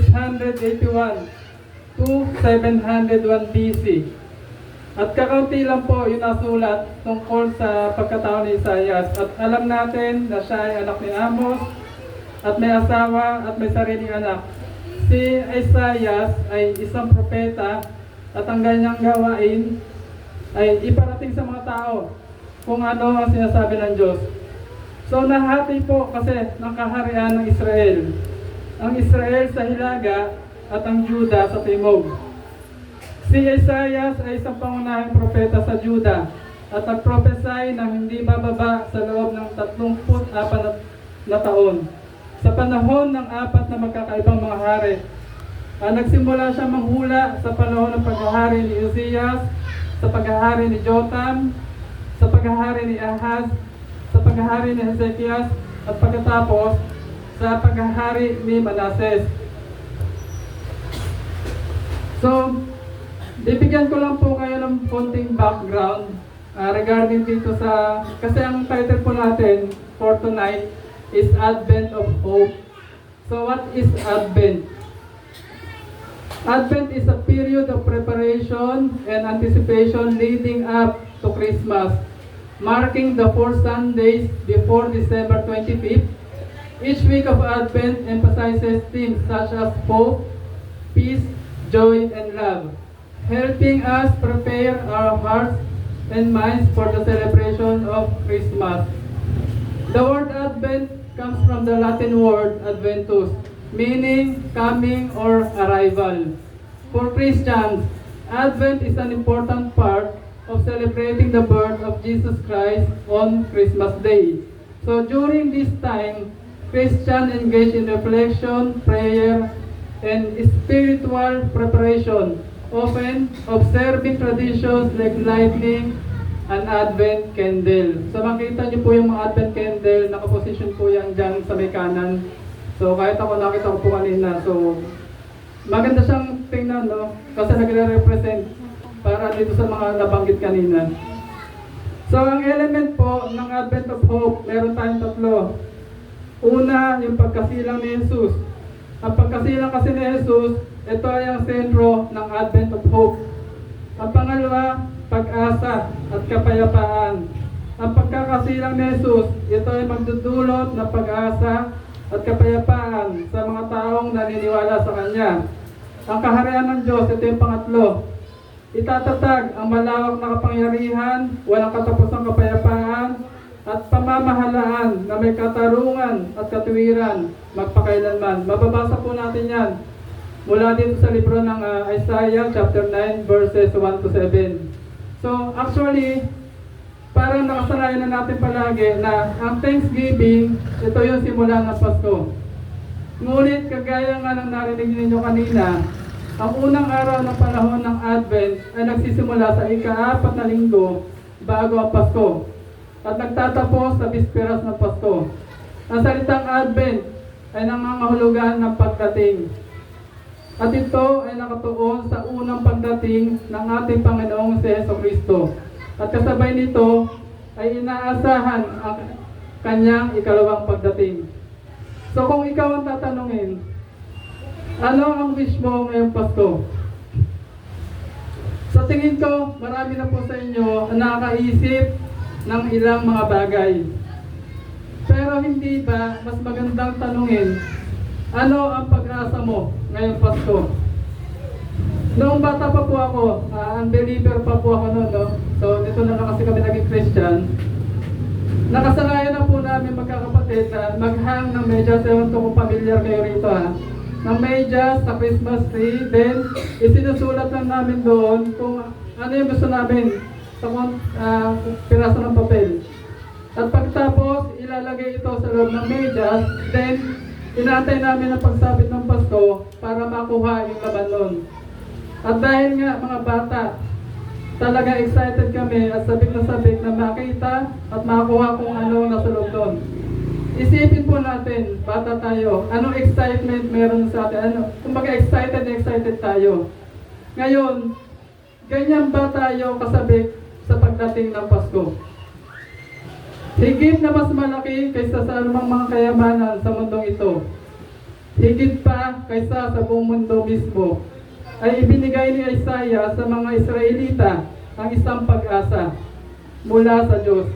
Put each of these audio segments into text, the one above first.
681 to 701 BC. At kakaunti lang po yung nasulat tungkol sa pagkatao ni Isaias. At alam natin na siya ay anak ni Amos at may asawa at may sariling anak. Si Isaias ay isang propeta at ang kanyang gawain ay iparating sa mga tao kung ano ang sinasabi ng Diyos. So nahati po kasi ng kaharian ng Israel. Ang Israel sa hilaga at ang Juda sa timog. Si Isaias ay isang pangunahing propeta sa Juda at nag-prophesy na hindi bababa sa loob ng 34 na taon. Sa panahon ng 4 na magkakaibang mga hari. Nagsimula siya manghula sa panahon ng paghahari ni Uzzias, sa paghahari ni Jotham, sa paghahari ni Ahaz, sa paghahari ni Hezekias, at pagkatapos sa paghahari ni Manases. So, bibigyan ko lang po kayo ng konting background regarding dito sa, kasi ang title po natin for tonight is Advent of Hope. So what is Advent? Advent is a period of preparation and anticipation leading up to Christmas, marking the 4 Sundays before December 25th. Each week of Advent emphasizes themes such as hope, peace, joy, and love, helping us prepare our hearts and minds for the celebration of Christmas. The word Advent comes from the Latin word Adventus, meaning coming or arrival. For Christians, Advent is an important part of celebrating the birth of Jesus Christ on Christmas Day. So during this time, Christians engage in reflection, prayer, and spiritual preparation, often observing traditions like lighting an Advent candle. So makita niyo po yung mga Advent candle, nakaposition po yan dyan sa may kanan. So kahit ako nakita ko po kanina, so maganda siyang tingnan, no? Kasi nagre-represent para dito sa mga nabanggit kanina. So ang element po ng Advent of Hope, meron tayong 3. Una, yung pagkasilang ni Jesus. Ang pagkasilang kasi ni Jesus, ito ay ang sentro ng Advent of Hope. Ang pangalawa, pag-asa at kapayapaan. Ang pagkakasilang ni Jesus, ito ay magdudulot ng pag-asa at kapayapaan sa mga taong naniniwala sa Kanya. Ang kaharian ng Diyos, ito yung 3. Itatatag ang malawak na kapangyarihan, walang katapusang kapayapaan, at pamamahalaan na may katarungan at katuwiran magpakailanman. Mababasa po natin yan mula dito sa libro ng Isaiah chapter 9 verses 1 to 7. So actually, parang nakasanayan na natin palagi na ang Thanksgiving, ito yung simula ng Pasko. Ngunit kagaya nga ng narinig ninyo kanina, ang unang araw ng panahon ng Advent ay nagsisimula sa ika-4 na linggo bago ang Pasko at nagtatapos sa bisperas ng Pasko. Ang salitang Advent ay nangangahulugan ng pagdating. At ito ay nakatuon sa unang pagdating ng ating Panginoong si Jesucristo. At kasabay nito ay inaasahan ang kanyang ikalawang pagdating. So kung ikaw ang tatanungin, ano ang wish mo ngayong Pasko? Sa tingin ko, marami na po sa inyo ang nakakaisip ng ilang mga bagay. Pero hindi ba mas magandang tanungin, ano ang pag-asa mo ngayong Pasko? Noong bata pa po ako, unbeliever pa po ako noon, no? So dito na kasi kami naging Christian. Nakasanayan na po namin magkakapatid na maghang ng medyas. Ewan ko kung familiar kayo rito, ng medyas sa Christmas tree. Then isinusulat lang namin doon kung ano yung gusto namin sa piraso ng papel. At pagtapos ilalagay ito sa loob ng medyas. Then inaantay namin ang pagsabit ng Pasko para makuha yung laman nun. At dahil nga mga bata, talaga excited kami at sabik na makita at makuha kung ano nasa loob doon. Isipin po natin, bata tayo, anong excitement meron sa atin? Kumbaga excited tayo. Ngayon, ganyan ba tayo kasabik sa pagdating ng Pasko? Higit na mas malaki kaysa sa anumang mga kayamanan sa mundong ito. higit pa kaysa sa buong mundo mismo, ay ibinigay ni Isaiah sa mga Israelita ang isang pag-asa mula sa Diyos.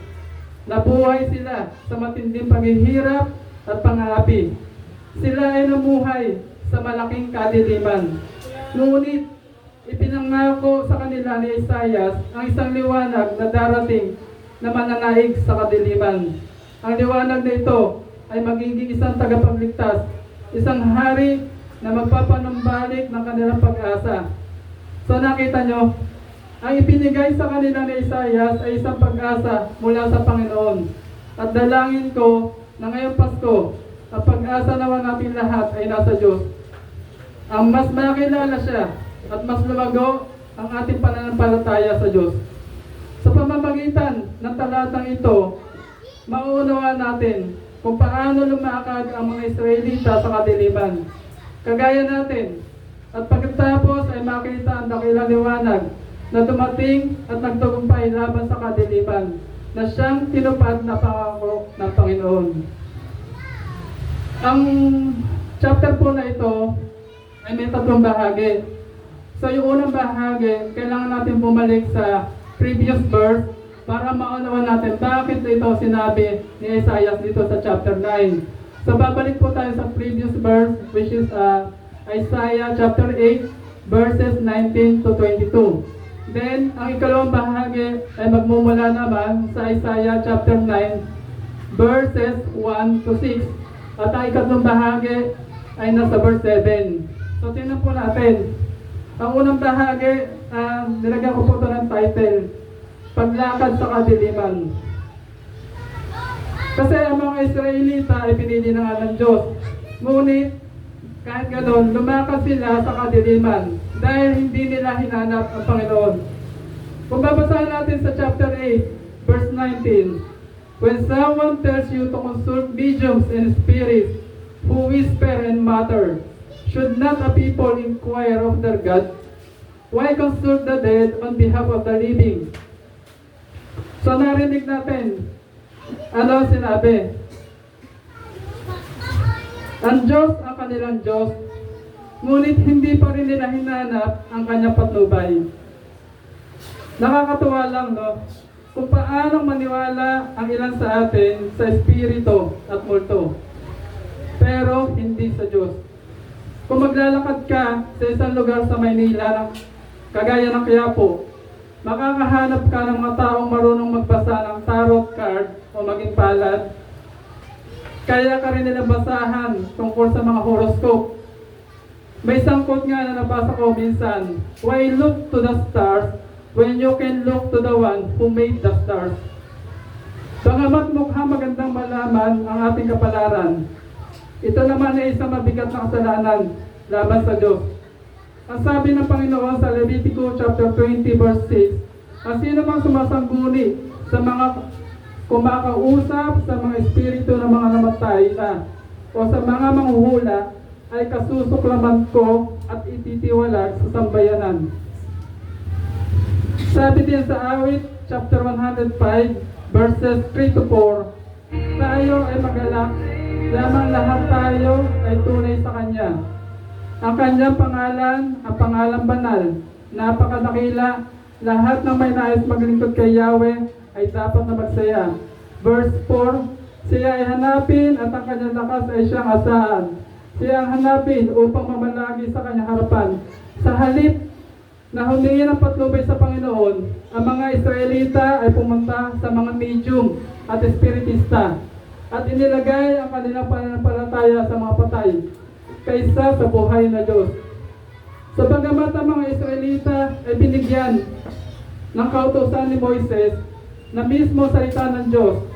Nabuhay sila sa matinding paghihirap at pang-aapi. Sila ay namuhay sa malaking kadiliman. Ngunit ipinangako sa kanila ni Isaiah ang isang liwanag na darating na mananaig sa kadiliman. Ang liwanag na ito ay magiging isang tagapagligtas, isang hari na magpapanumbalik ng kanilang pag-asa. So nakita nyo, ang ipinigay sa kanila ni Isaiah ay isang pag-asa mula sa Panginoon. At dalangin ko na ngayong Pasko, ang pag-asa naman natin lahat ay nasa Diyos. Ang mas makilala siya at mas lumago ang ating pananampalataya sa Diyos. Sa pamamagitan ng talatang ito, mauunawaan natin kung paano lumakad ang mga Israelita sa kadiliman. Kagaya natin, at pagkatapos ay makita ang dakilang liwanag na dumating at nagtagumpay laban sa kadiliman, na siyang tinupad na pangako ng Panginoon. Ang chapter po na ito ay may tatlong bahagi. So yung unang bahagi, kailangan natin bumalik sa previous verse para maunawan natin bakit ito sinabi ni Isaiah dito sa chapter 9. So babalik po tayo sa previous verse, which is Isaiah chapter 8 verses 19 to 22. Then, ang ikalawang bahagi ay magmumula naman sa Isaiah chapter 9 verses 1 to 6. At ang ikatlong bahagi ay nasa verse 7. So tingnan po natin. Ang unang bahagi, nilagyan ko po ito ng title, Paglakad sa Kadiliman. Kasi ang mga Israelita ay pinili na nga ng Diyos. Ngunit, kahit ganoon, lumakad sila sa kadiliman dahil hindi nila hinanap ang Panginoon. Kung babasahin natin sa chapter 8, verse 19, when someone tells you to consult mediums and spirits who whisper and mutter, should not a people inquire of their God? Why consult the dead on behalf of the living? So narinig natin, ano sinabi? Ang Diyos ang kanilang Diyos, ngunit hindi pa rin nila hinanap ang kanyang patnubay. Nakakatuwa lang, no? Kung paano maniwala ang ilan sa atin sa espiritu at multo, pero hindi sa Diyos. Kung maglalakad ka sa isang lugar sa Maynila, kagaya ng Quiapo, makakahanap ka ng mga taong marunong magbasa ng tarot card o maging palad. Kaya ka rin nila basahan tungkol sa mga horoscope. May isang quote nga na nabasa ko minsan, why look to the stars when you can look to the one who made the stars? Bagamat mukhang magandang malaman ang ating kapalaran, ito naman ay isang mabigat na kasalanan laban sa Diyos. Ang sabi ng Panginoon sa Levitico chapter 20 verse 6, ang sino mang sumasangguni sa mga kumakausap sa mga espiritu ng mga namatay na o sa mga manghuhula ay kasusuklaman ko at ititiwalag sa sambayanan. Sabi din sa Awit chapter 105 verses 3 to 4, tayo ay magalak, lamang lahat tayo ay tunay sa Kanya. Ang Kanyang pangalan, ang pangalang banal, napakadakila, lahat ng may nais maglingkod kay Yahweh ay dapat na magsaya. Verse 4, siya ay hanapin at ang kanyang lakas ay siyang asahan. Siya ang hanapin upang mamalagi sa kanyang harapan. Sa halip na humingi ng patnubay sa Panginoon, ang mga Israelita ay pumunta sa mga medium at espiritista at inilagay ang kanilang pananampalataya sa mga patay kaysa sa buhay na Diyos. Sa bagamat ang mga Israelita ay binigyan ng kautusan ni Moises na mismo salita ng Diyos,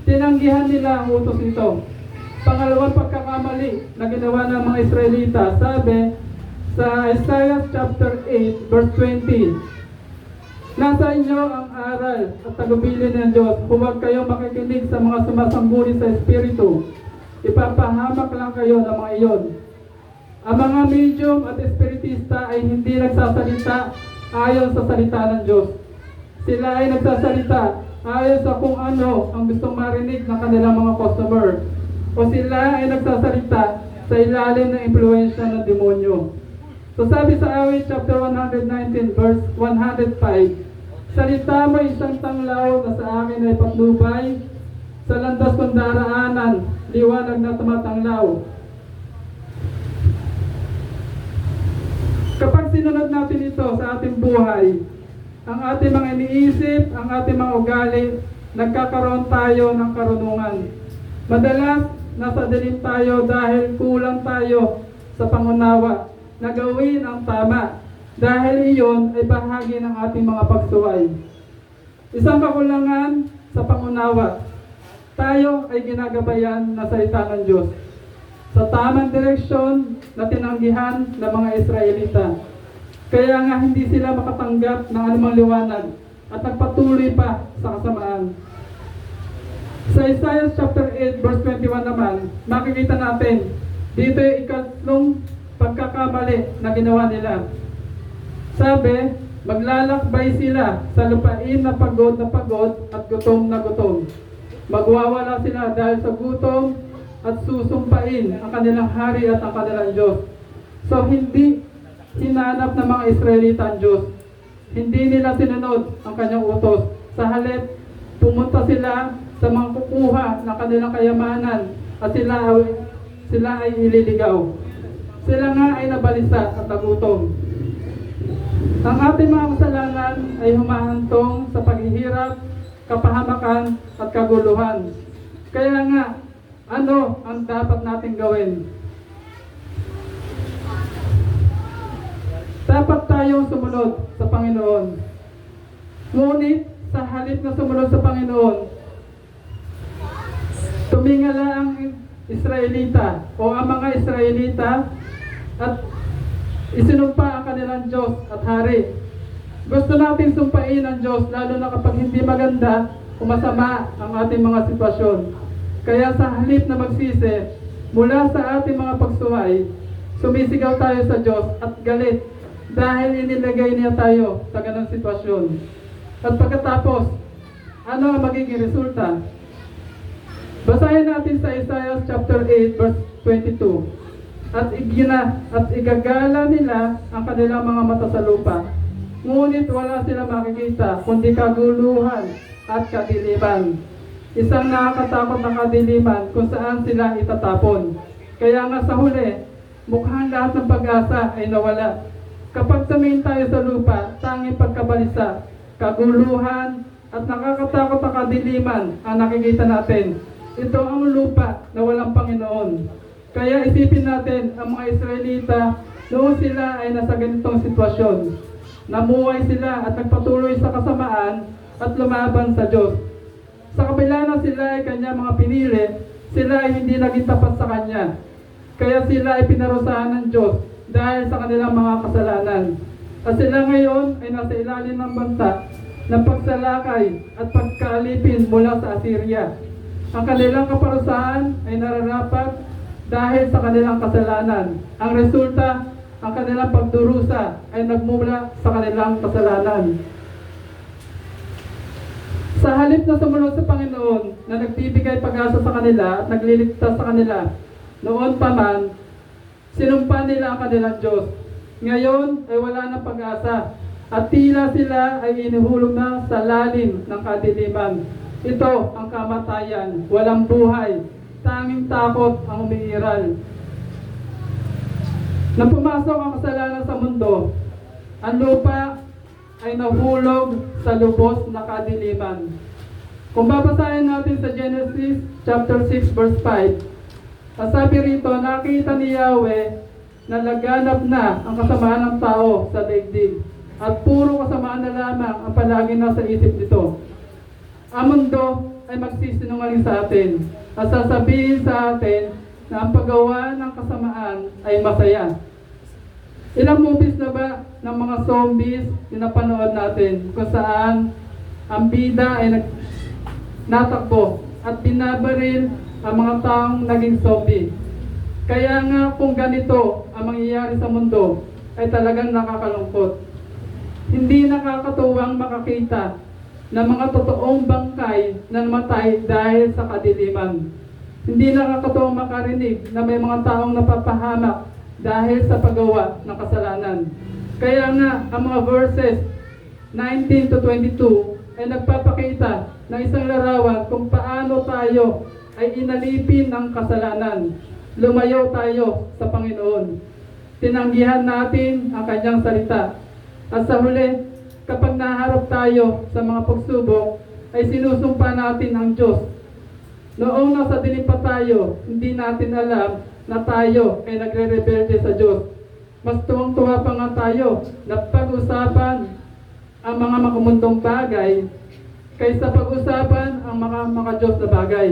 tinanggihan nila ang utos nito. Pangalawang pagkakamali na ginawa ng mga Israelita, sabi sa Isaiah chapter 8 verse 20, nasa inyo ang aral at tagubilin ng Diyos, huwag kayong makikinig sa mga sumasangguni sa Espiritu, ipapahamak lang kayo ng mga iyon. Ang mga medium at espiritista ay hindi nagsasalita ayon sa salita ng Diyos. Sila ay nagsasalita ayon sa kung ano ang gustong marinig ng kanilang mga customer. O sila ay nagsasalita sa ilalim ng impluensya ng demonyo. So sabi sa awit chapter 119 verse 105, salita mo isang tanglaw na sa akin ay patnubay, sa landas kong daraanan, liwanag na tumatanglaw. Kapag sinunod natin ito sa ating buhay, ang ating mga iniisip, ang ating mga ugali, nagkakaroon tayo ng karunungan. Madalas, nasa dilim tayo dahil kulang tayo sa pangunawa na gawin ang tama, dahil iyon ay bahagi ng ating mga pagsuway. Isang kakulangan sa pangunawa, tayo ay ginagabayan na salita ng Diyos sa tamang direksyon na tinanggihan ng mga Israelita. Kaya nga hindi sila makatanggap ng anumang liwanag at nagpatuloy pa sa kasamaan. Sa Isaiah chapter 8 verse 21 naman, makikita natin dito yung ikatlong pagkakamali na ginawa nila. Sabi, maglalakbay sila sa lupain na pagod at gutom na gutom. Magwawala sila dahil sa gutom at susumpain ang kanilang hari at ang kanilang Diyos. So hindi hinanap ng mga Israelita ang Diyos. Hindi nila sinunod ang kanyang utos. Sa halip, pumunta sila sa mga kukuha ng kanilang kayamanan at sila ay ililigaw. Sila nga ay nabalisa at nagutom. Ang ating mga kasalanan ay humahantong sa paghihirap, kapahamakan at kaguluhan. Kaya nga, ano ang dapat nating gawin? Dapat tayong sumunod sa Panginoon. Ngunit sa halip na sumunod sa Panginoon, tumingala ang Israelita o ang mga Israelita at isinumpa ang kanilang Diyos at hari. Gusto natin sumpain ang Diyos lalo na kapag hindi maganda o masama ang ating mga sitwasyon. Kaya sa halip na magsisi mula sa ating mga pagsuway, sumisigaw tayo sa Diyos at galit dahil inilagay niya tayo sa ganang sitwasyon. At pagkatapos, ano ang magiging resulta? Basahin natin sa Isaiah chapter 8 verse 22. At igagala nila ang kanilang mga mata sa lupa. Ngunit wala sila makikita kundi kaguluhan at kadiliman. Isang nakakatakot na kadiliman kung saan sila itatapon. Kaya nga sa huli, mukhang lahat ng pag-asa ay nawala. Kapag tumingin tayo sa lupa, tanging pagkabalisa, kaguluhan at nakakatakot na kadiliman ang nakikita natin. Ito ang lupa na walang Panginoon. Kaya isipin natin ang mga Israelita noong sila ay nasa ganitong sitwasyon. Namuhay sila at nagpatuloy sa kasamaan at lumaban sa Diyos. Sa kabila na sila ay kanya mga pinili, sila ay hindi naging tapat sa Kanya. Kaya sila ay pinarusahan ng Diyos dahil sa kanilang mga kasalanan. At sila ngayon ay nasa ilalim ng banta ng pagsalakay at pagkaalipin mula sa Assyria. Ang kanilang kaparusahan ay nararapat dahil sa kanilang kasalanan. Ang resulta, ang kanilang pagdurusa ay nagmula sa kanilang kasalanan. Sa halip na sumunod sa Panginoon na nagbibigay pag-asa sa kanila at nagliligtas sa kanila, noon pa man, sinumpa nila ang kanilang Diyos. Ngayon ay wala ng pag-asa at tila sila ay inuhulog na sa lalim ng kadiliman. Ito ang kamatayan, walang buhay, tanging takot ang umiiral. Nang pumasok ang kasalanan sa mundo, ang lupa ay nahulog sa lubos na kadiliman. Kung babasahin natin sa Genesis chapter 6 verse 5, sabi rito, nakita ni Yahweh na laganap na ang kasamaan ng tao sa daigdig at puro kasamaan na lamang ang palagi nasa isip nito. Ang mundo ay magsisinungaling sa atin at sasabihin sa atin na ang paggawa ng kasamaan ay masaya. Ilang movies na ba ng mga zombies na napanood natin kung saan ang bida ay natakbo at binabaril ang mga taong naging zombie. Kaya nga kung ganito ang mangyayari sa mundo ay talagang nakakalungkot. Hindi nakakatuwang makakita ng mga totoong bangkay na namatay dahil sa kadiliman. Hindi nakakatuwang makarinig na may mga taong napapahamak dahil sa paggawa ng kasalanan. Kaya nga, ang mga verses 19 to 22 ay nagpapakita ng isang larawan kung paano tayo ay inalipin ng kasalanan. Lumayo tayo sa Panginoon. Tinanggihan natin ang kanyang salita. At sa huli, kapag naharap tayo sa mga pagsubok, ay sinusumpa natin ang Diyos. Noong nasa dilim pa tayo, hindi natin alam na tayo ay nagre-rebelde sa Diyos. Mas tuwang-tuwa pa nga tayo na pag-usapan ang mga makamundong bagay kaysa pag-usapan ang mga maka-Diyos na bagay.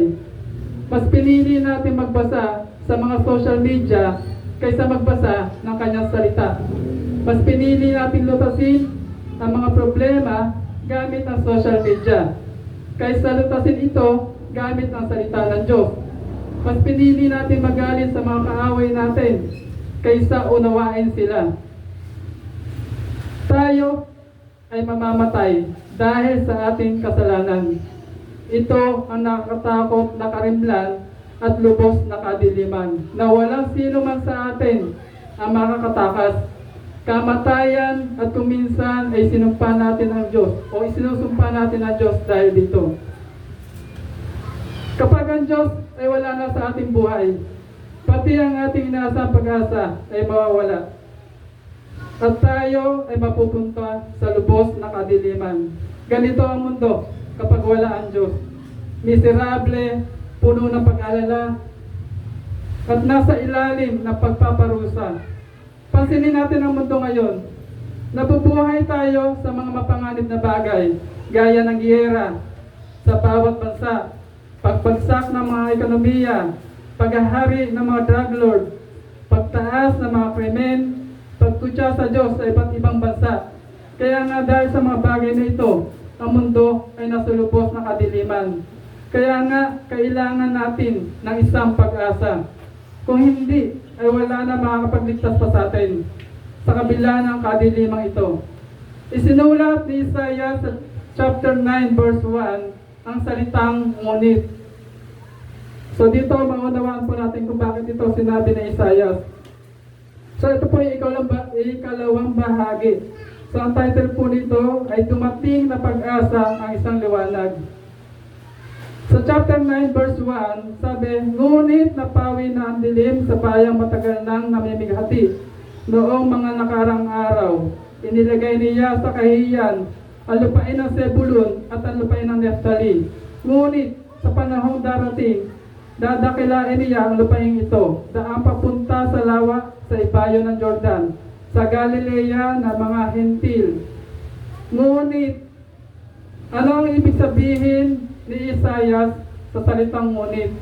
Mas pinili natin magbasa sa mga social media kaysa magbasa ng kanyang salita. Mas pinili natin lutasin ang mga problema gamit ang social media kaysa lutasin ito gamit ang salita ng Diyos. Mas pinili natin magalit sa mga kaaway natin kaysa unawain sila. Tayo ay mamamatay dahil sa ating kasalanan. Ito ang nakakatakot na karimlan at lubos na kadiliman na walang sino man sa atin ang makakatakas. Kamatayan at kung minsan ay sinumpa natin ang Diyos o isinusumpa natin ang Diyos dahil dito. Kapag ang Diyos ay wala na sa ating buhay, pati ang ating inaasang pag-asa ay mawawala. At tayo ay mapupunta sa lubos na kadiliman. Ganito ang mundo kapag wala ang Diyos. Miserable, puno ng pag-alala, at nasa ilalim ng pagpaparusa. Pansinin natin ang mundo ngayon. Nabubuhay tayo sa mga mapanganib na bagay, gaya ng giyera sa bawat bansa, pagbagsak ng mga ekonomiya, paghahari ng mga drug lord, pagtaas ng mga krimen, pagkutsa sa Diyos sa iba't ibang bansa. Kaya nga dahil sa mga bagay na ito, ang mundo ay nasa lubos na kadiliman. Kaya nga kailangan natin ng isang pag-asa. Kung hindi, ay wala na makakapagligtas pa sa atin sa kabila ng kadilimang ito. Isinulat ni Isaiah sa chapter 9 verse 1 ang salitang ngunit. So dito maunawaan po natin kung bakit ito sinabi ni Isaiah. So ito po yung ikalawang bahagi. So ang title po nito ay Dumating na Pag-asa ang Isang Liwanag. Sa chapter 9 verse 1, sabi, ngunit napawi na ang dilim sa bayang matagal nang namimighati. Noong mga nakarang araw, inilagay niya sa kahihiyan ang lupain ng Zebulun at ang lupain ng Neftali. Ngunit sa panahong darating, dadakilain niya ang lupain ito, daang papunta sa lawa sa ibayo ng Jordan, sa Galilea ng mga Hentil. Ngunit, ano ang ibig sabihin ni Isaiah sa salitang ngunit?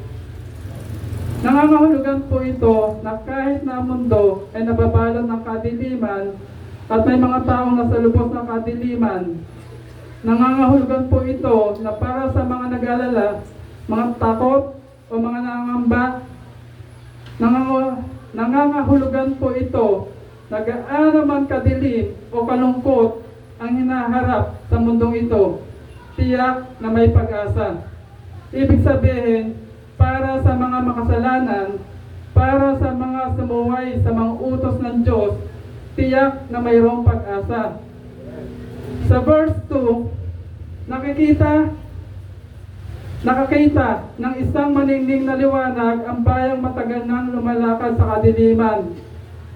Nangangahulugan po ito na kahit na ang mundo ay nababalot ng kadiliman at may mga taong nasa lubos ng kadiliman, nangangahulugan po ito na para sa mga nag-alala, mga takot o mga nangangamba, nangangahulugan po ito na gaano man kadilim o kalungkot ang hinaharap sa mundong ito, tiyak na may pag-asa. Ibig sabihin, para sa mga makasalanan, para sa mga sumuway sa mga utos ng Diyos, tiyak na mayroong pag-asa. Sa verse 2, nakakita ng isang maningning na liwanag ang bayang matagal nang lumalakad sa kadiliman.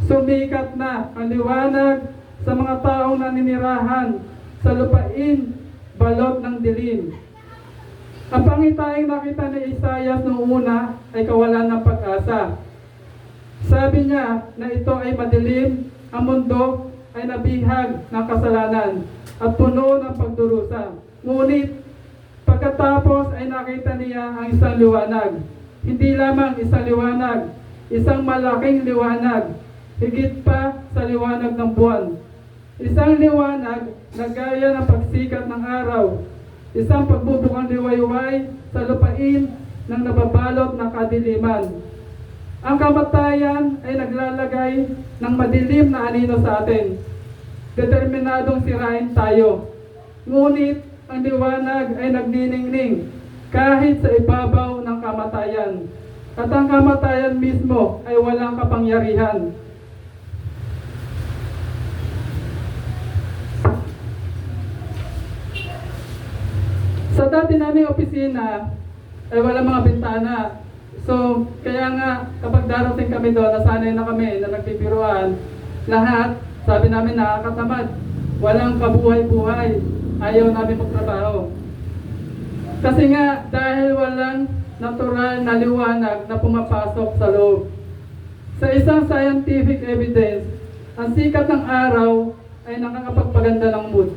Sumikat na ang liwanag sa mga taong naninirahan sa lupain balot ng dilim. Ang pangitahing nakita ni Isaiah noong una ay kawalan ng pag-asa. Sabi niya na ito ay madilim, ang mundo ay nabihag ng kasalanan at puno ng pagdurusa. Ngunit pagkatapos ay nakita niya ang isang liwanag. Hindi lamang isang liwanag, isang malaking liwanag, higit pa sa liwanag ng buwan. Isang liwanag na gaya ng pagsikat ng araw, isang pagbubukang liwayway sa lupain ng nababalot ng kadiliman. Ang kamatayan ay naglalagay ng madilim na anino sa atin. Determinadong sirain tayo. Ngunit ang liwanag ay nagniningning kahit sa ibabaw ng kamatayan. at ang kamatayan mismo ay walang kapangyarihan. Sa dati naming opisina ay wala mga bintana. So, kaya nga kapag darating kami doon, nasanay na kami na nagbibiruan, lahat, sabi namin nakakatamad. Walang kabuhay-buhay. Ayaw namin magtrabaho. Kasi nga, dahil walang natural na liwanag na pumapasok sa loob. Sa isang scientific evidence, ang sikat ng araw ay nakakapagpaganda ng mood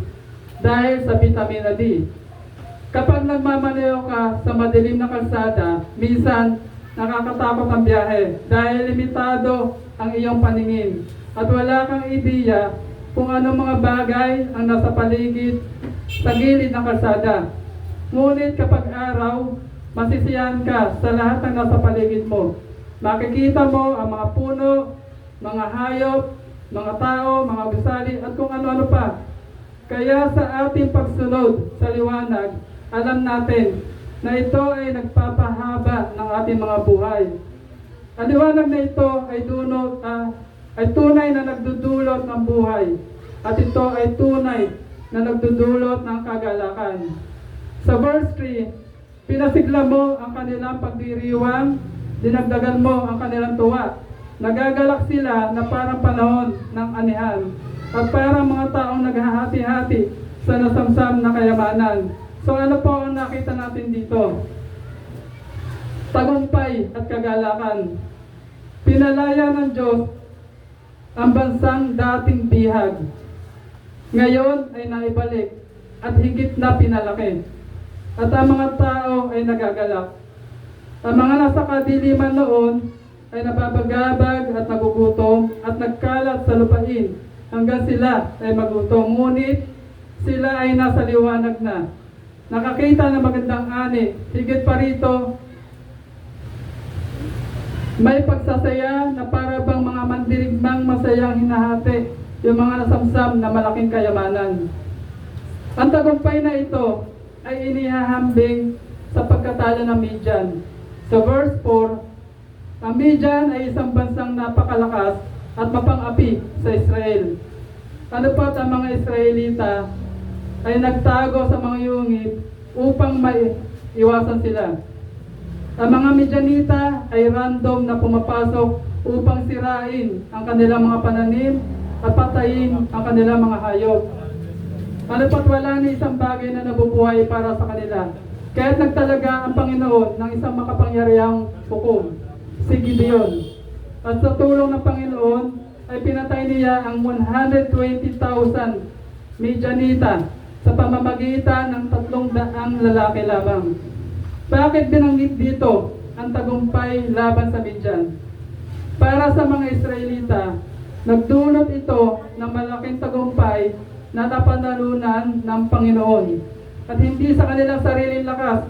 dahil sa vitamina D. Kapag nagmamaneho ka sa madilim na kalsada, minsan nakakatakot ang biyahe dahil limitado ang iyong paningin at wala kang ideya kung anong mga bagay ang nasa paligid sa gilid ng kalsada. Ngunit kapag araw, masisiyahan ka sa lahat ng nasa paligid mo. Makikita mo ang mga puno, mga hayop, mga tao, mga gusali at kung ano-ano pa. Kaya sa ating pagsunod sa liwanag, alam natin na ito ay nagpapahaba ng ating mga buhay. Ang liwanag na ito ay tunay na nagdudulot ng buhay at ito ay tunay na nagdudulot ng kagalakan. Sa verse 3, pinasigla mo ang kanilang pagdiriwang, dinagdagan mo ang kanilang tuwa. Nagagalak sila na parang panahon ng anihan at parang mga taong naghahati-hati sa nasamsam na kayamanan. So ano po ang nakita natin dito? Tagumpay at kagalakan. Pinalaya ng Diyos ang bansang dating bihag. Ngayon ay naibalik at higit na pinalaki. At ang mga tao ay nagagalak. Ang mga nasa kadiliman noon ay nababagabag at nagugutom at nagkalat sa lupain hanggang sila ay magutom. Ngunit sila ay nasa liwanag na. Nakakita ng magandang ani. Higit pa rito, may pagsasaya na para bang mga mandirigmang masayang hinahati yung mga nasamsam na malaking kayamanan. Ang tagumpay na ito ay inihahambing sa pagkatalo ng Midian. Sa verse 4, ang Midian ay isang bansang napakalakas at mapang-api sa Israel. Ano pat ang mga Israelita ay nagtago sa mga yungib upang may iwasan sila. Ang mga Midianita ay random na pumapasok upang sirain ang kanilang mga pananim at patayin ang kanilang mga hayop. Ano pat wala ni isang bagay na nabubuhay para sa kanila. Kaya't nagtalaga ang Panginoon ng isang makapangyarihang hukom, si Gideon. At sa tulong ng Panginoon ay pinatay niya ang 120,000 Midianita sa pamamagitan ng 300 lalaki lamang. Bakit binanggit dito ang tagumpay laban sa Midian? Para sa mga Israelita, nagdulot ito ng malaking tagumpay na napanalunan ng Panginoon. At hindi sa kanilang sariling lakas.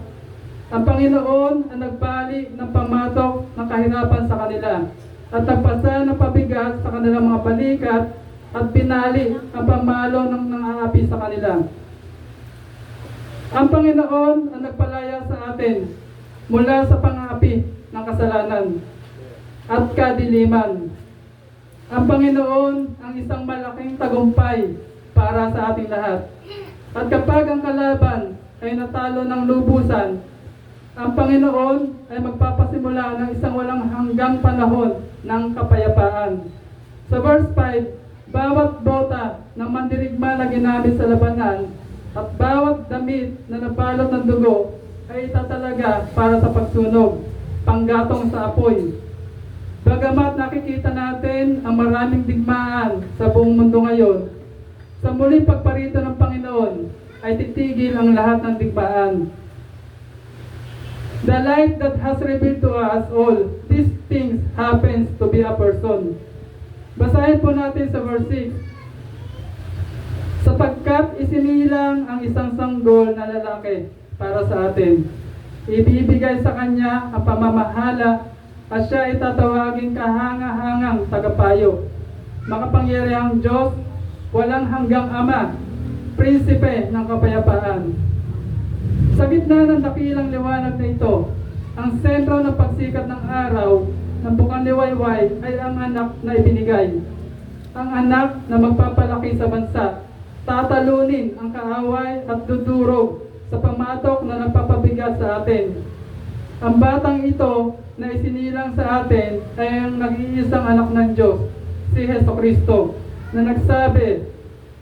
Ang Panginoon ang nagbalik ng pamatok ng kahirapan sa kanila at nagpasa ng pabigat sa kanilang mga balikat at pinali ang pamalo ng nangangapi sa kanila. Ang Panginoon ang nagpalaya sa atin mula sa pangapi ng kasalanan at kadiliman. Ang Panginoon ang isang malaking tagumpay para sa ating lahat. At kapag ang kalaban ay natalo ng lubusan, ang Panginoon ay magpapasimula ng isang walang hanggang panahon ng kapayapaan. Sa verse 5, bawat bota ng mandirigma na ginamit sa labanan at bawat damit na nabalot ng dugo ay itatalaga para sa pagsunog, panggatong sa apoy. Bagamat nakikita natin ang maraming digmaan sa buong mundo ngayon, sa muling pagparito ng Panginoon ay titigil ang lahat ng digmaan. The light that has revealed to us all these things happens to be a person. Basahin po natin sa verse 6. Sapagkat isinilang ang isang sanggol na lalaki para sa atin. Ibibigay sa kanya ang pamamahala at siya itatawaging kahanga-hangang tagapayo. Makapangyarihang Diyos, walang hanggang Ama, prinsipe ng kapayapaan. Sa gitna ng dakilang liwanag na ito, Ang sentro ng pagsikat ng araw ng bukang liwayway ay ang anak na ibinigay. Ang anak na magpapalaki sa bansa, tatalunin ang kaaway at dudurog sa pamatok na nagpapabigat sa atin. Ang batang ito na isinilang sa atin ay ang nag-iisang anak ng Diyos, si Jesucristo, na nagsabi,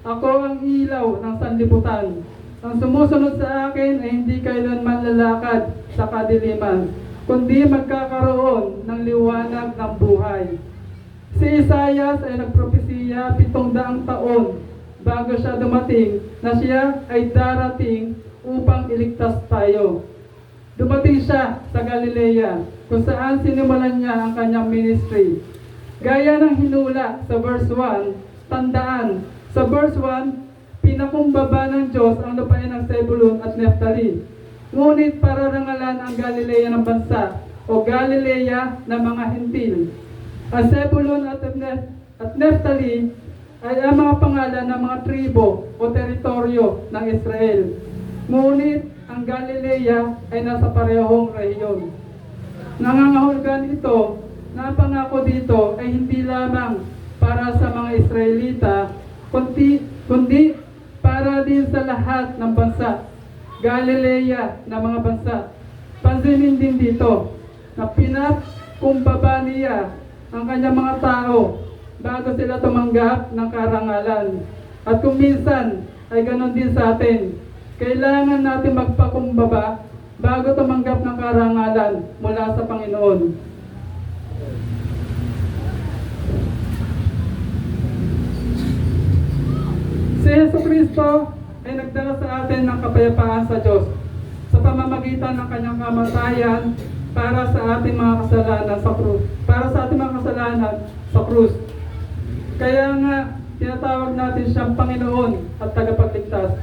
"Ako ang ilaw ng sanlibutan. Ang sumusunod sa akin ay hindi kailanman lalakad sa kadiliman, kundi magkakaroon ng liwanag ng buhay." Si Isaias ay nagpropesiya 700 taon bago siya dumating na siya ay darating upang iligtas tayo. Dumating siya sa Galilea kung saan sinimulan niya ang kanyang ministry. Gaya ng hinula sa verse 1, tandaan, sa verse 1, pinakumbaba ng Diyos ang lupain ng Zebulun at Neftali. Ngunit pararangalan ang Galilea ng bansa o Galilea ng mga Hentil. Ang Zebulun at Neftali ay ang mga pangalan ng mga tribo o teritoryo ng Israel. Ngunit ang Galilea ay nasa parehong rehiyon. Nangangahulugan ito na ang pangako dito ay hindi lamang para sa mga Israelita, kundi para din sa lahat ng bansa, Galilea na mga bansa. Pansinin din dito na pinakumbaba niya ang kanyang mga tao bago sila tumanggap ng karangalan. At kung minsan ay ganon din sa atin, kailangan natin magpakumbaba bago tumanggap ng karangalan mula sa Panginoon. Si Jesucristo ay nagdala sa atin ng kapayapaan sa Diyos sa pamamagitan ng kanyang kamatayan para sa ating mga kasalanan sa krus. Kaya nga, tinatawag natin siyang Panginoon at tagapagligtas.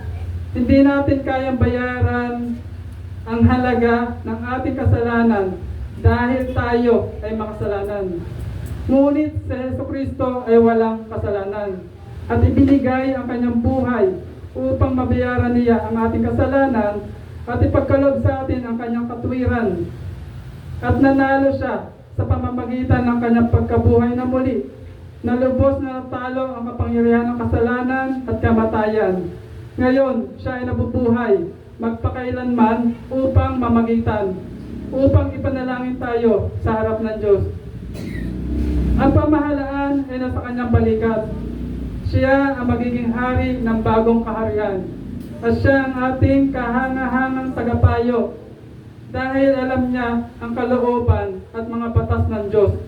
Hindi natin kayang bayaran ang halaga ng ating kasalanan dahil tayo ay makasalanan. Ngunit si Jesucristo ay walang kasalanan at ibinigay ang kanyang buhay upang mabayaran niya ang ating kasalanan at ipagkaloob sa atin ang kanyang katuwiran. At nanalo siya sa pamamagitan ng kanyang pagkabuhay na muli, na lubos na natalo ang kapangyarihan ng kasalanan at kamatayan. Ngayon, siya ay nabubuhay magpakailanman upang mamagitan, upang ipanalangin tayo sa harap ng Diyos. Ang pamahalaan ay nasa kanyang balikat. Siya ang magiging hari ng bagong kaharian. At siya ang ating kahangahangang tagapayo dahil alam niya ang kalooban at mga batas ng Diyos.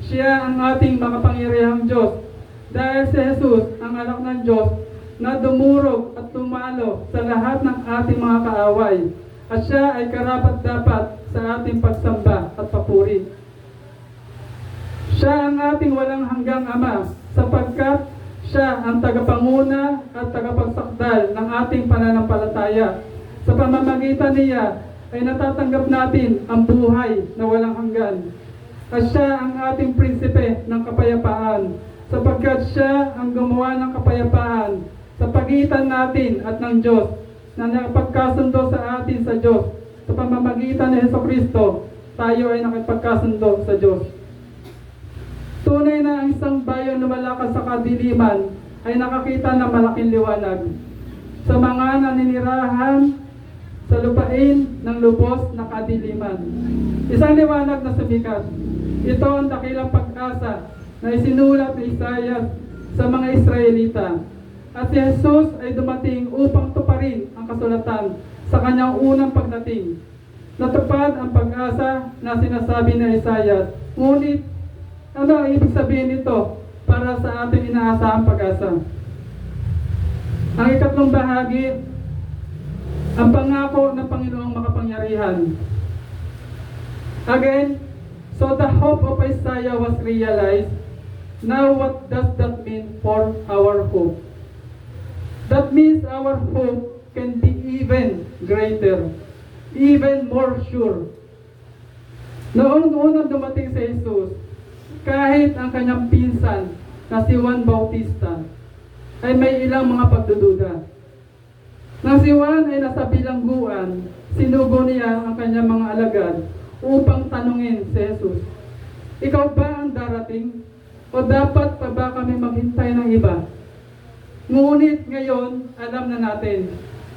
Siya ang ating makapangyarihang Diyos dahil si Jesus ang anak ng Diyos na dumurog at tumalo sa lahat ng ating mga kaaway. At siya ay karapat-dapat sa ating pagsamba at papuri. Siya ang ating walang hanggang Ama sapagkat siya ang tagapanguna at tagapagsakdal ng ating pananampalataya. Sa pamamagitan niya ay natatanggap natin ang buhay na walang hanggan. At siya ang ating prinsipe ng kapayapaan sapagkat siya ang gumawa ng kapayapaan sa pagitan natin at ng Diyos na nakapagkasundo sa atin sa Diyos. Sa pamamagitan ni Jesucristo, tayo ay nakipagkasundo sa Diyos. Tunay na ang isang bayan lumalakas sa kadiliman ay nakakita ng malaking liwanag. Sa mga naninirahan sa lupain ng lubos na kadiliman. Isang liwanag na sumikat. Ito ang dakilang pag-asa na isinulat ni Isaias sa mga Israelita. At si Jesus ay dumating upang tuparin ang kasulatan sa kanyang unang pagdating. Natupad ang pag-asa na sinasabi ni Isaias. Ngunit, ano ang ibig sabihin nito para sa ating inaasahang pag-asa? Ang ikatlong bahagi, ang pangako ng Panginoong makapangyarihan. Again, so the hope of Isaiah was realized. Now what does that mean for our hope? That means our hope can be even greater, even more sure. Noong unang dumating si Jesus, kahit ang kanyang pinsan na si Juan Bautista ay may ilang mga pagdududa. Nang si Juan ay nasa bilangguan, sinugo niya ang kanyang mga alagad upang tanungin si Jesus, ikaw ba ang darating? O dapat pa ba kami maghintay ng iba? Ngunit ngayon, alam na natin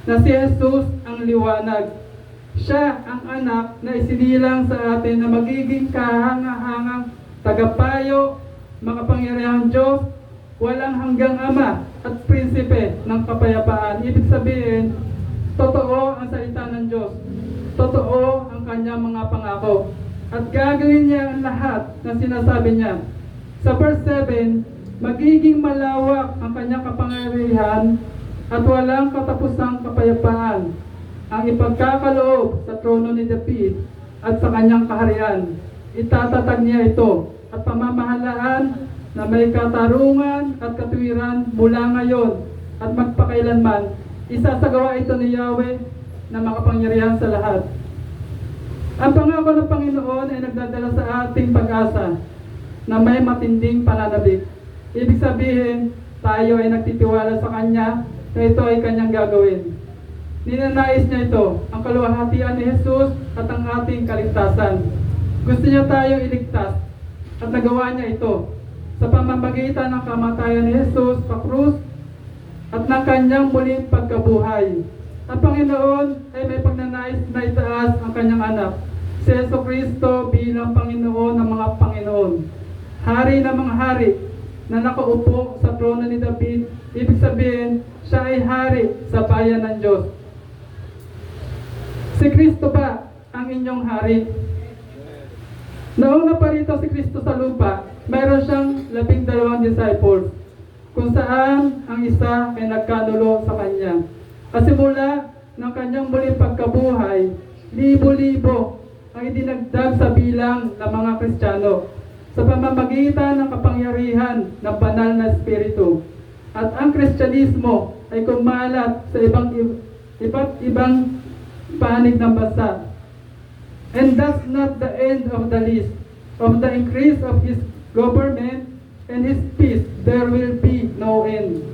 na si Jesus ang liwanag. Siya ang anak na isinilang sa atin na magiging kahanga-hangang tagapayo, makapangyarihang Diyos, walang hanggang ama at prinsipe ng kapayapaan. Ibig sabihin, totoo ang salita ng Diyos. Totoo ang kanyang mga pangako. At gagawin niya ang lahat na sinasabi niya. Sa verse 7, magiging malawak ang kanyang kapangyarihan at walang katapusang kapayapaan ang ipagkakaloob sa trono ni David at sa kanyang kaharian. Itatatag niya ito at pamamahalaan na may katarungan at katuwiran mula ngayon at magpakailanman. Isasagawa ito ni Yahweh na makapangyarihan sa lahat. Ang pangako ng Panginoon ay nagdadala sa ating pag-asa na may matinding pananabik. Ibig sabihin, tayo ay nagtitiwala sa Kanya na ito ay Kanyang gagawin. Ninanais niya ito, ang kaluwalhatian ni Jesus at ang ating kaligtasan. Gusto niya tayong iligtas at nagawa niya ito sa pamamagitan ng kamatayan ni Jesus sa krus at ng Kanyang muling pagkabuhay. Ang Panginoon ay may pagnanais na itaas ang Kanyang anak, si Jesucristo bilang Panginoon ng mga Panginoon. Hari ng mga hari na nakaupo sa trono ni David, ibig sabihin, siya ay hari sa bayan ng Diyos. Si Kristo ba ang inyong hari? Noong naparito si Kristo sa lupa, mayroon siyang 12 disciples, kung saan ang isa ay nagkanulo sa kanya. At simula ng kanyang muling pagkabuhay, libo-libo ang idinagdag sa bilang ng mga Kristiyano sa pamamagitan ng kapangyarihan ng banal na Espiritu. At ang Kristyanismo ay kumalat sa iba't ibang panig ng bansa. And that's not the end of the list. Of the increase of His government and His peace, there will be no end.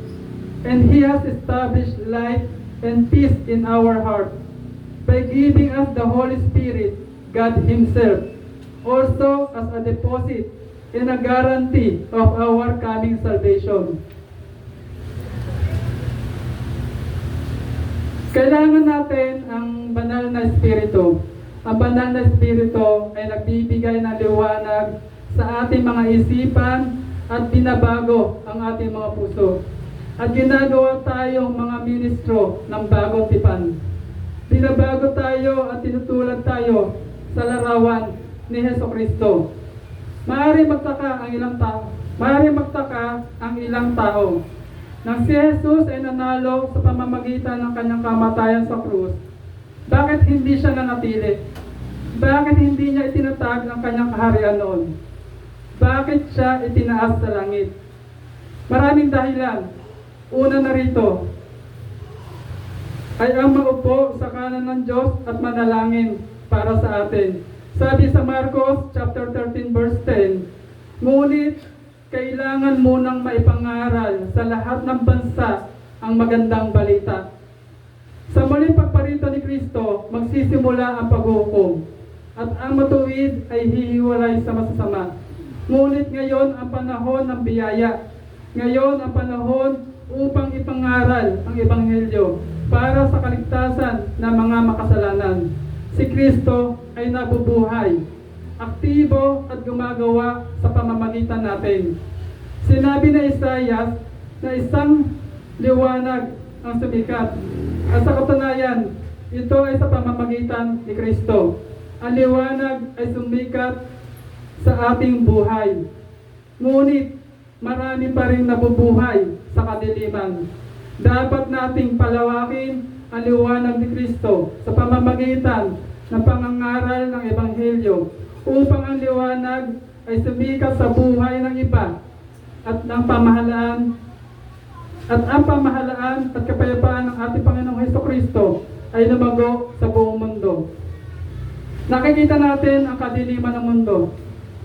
And He has established light and peace in our heart by giving us the Holy Spirit, God Himself, also as a deposit and a guarantee of our coming salvation. Kailangan natin ang banal na Espiritu. Ang banal na Espiritu ay nagbibigay ng liwanag sa ating mga isipan at binabago ang ating mga puso. At ginagawa tayong mga ministro ng bagong tipan. Binabago tayo at tinutulad tayo sa larawan ni Jesucristo. Maaari magtaka ang ilang tao. Nang si Jesus ay nanalo sa pamamagitan ng kanyang kamatayan sa krus, bakit hindi siya nanatili? Bakit hindi niya itinatag ang kanyang kaharian noon? Bakit siya itinaas sa langit? Maraming dahilan. Una na rito ay ang maupo sa kanan ng Diyos at manalangin para sa atin. Sabi sa Marcos chapter 13 verse 10, ngunit kailangan munang maipangaral sa lahat ng bansa ang magandang balita. Sa muling pagparito ni Kristo, magsisimula ang paghuhukom at ang matuwid ay hihiwalay sa masasama. Ngunit ngayon ang panahon ng biyaya. Ngayon ang panahon upang ipangaral ang Ebanghelyo para sa kaligtasan ng mga makasalanan. Si Kristo ay nabubuhay, aktibo at gumagawa sa pamamagitan natin. Sinabi na Isaiah na isang liwanag ang sumikat. At sa katunayan, ito ay sa pamamagitan ni Kristo. Ang liwanag ay sumikat sa ating buhay. Ngunit marami pa rin nabubuhay sa kadiliman. Dapat nating palawakin ang liwanag ni Kristo sa pamamagitan ng pangangaral ng Ebanghelyo upang ang liwanag ay sumikat sa buhay ng iba at ang pamahalaan at kapayapaan ng ating Panginoong Jesucristo ay lumago sa buong mundo. Nakikita natin ang kadiliman ng mundo,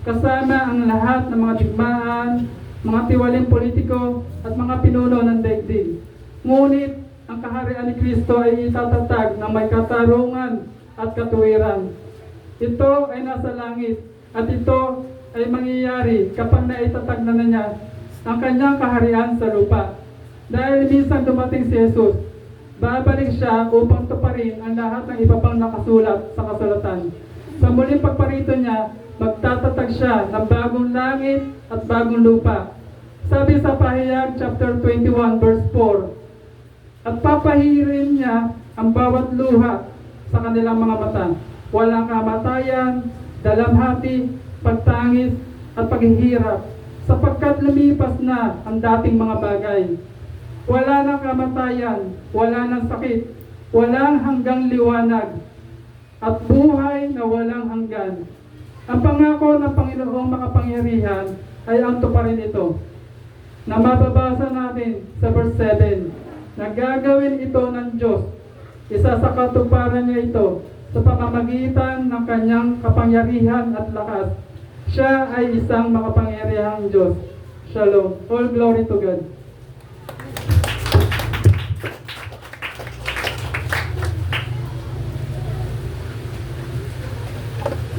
kasama ang lahat ng mga digmaan, mga tiwaling politiko at mga pinuno ng daigdig. Ngunit ang kaharian ni Kristo ay itatatag ng may katarungan at katuwiran. Ito ay nasa langit at ito ay mangyayari kapag naitatag na niya ang kanyang kaharian sa lupa. Dahil minsan dumating si Jesus, babalik siya upang tuparin ang lahat ng iba pang nakasulat sa kasulatan. Sa muling pagparito niya, magtatatag siya ng bagong langit at bagong lupa. Sabi sa Pahayag chapter 21 verse 4, at papahirin niya ang bawat luha sa kanilang mga mata. Walang kamatayan, dalamhati, pagtangis, at paghihirap, sapagkat lumipas na ang dating mga bagay. Wala nang kamatayan, wala nang sakit, walang hanggang liwanag, at buhay na walang hanggan. Ang pangako ng Panginoong makapangyarihan ay ang tuparin ito, na mababasa natin sa verse 7, na gagawin ito ng Diyos. Isa sa katuparan niya ito sa pamamagitan ng kanyang kapangyarihan at lakas. Siya ay isang makapangyarihang Diyos. Shalom. All glory to God.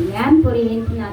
Ayan, purihin po natin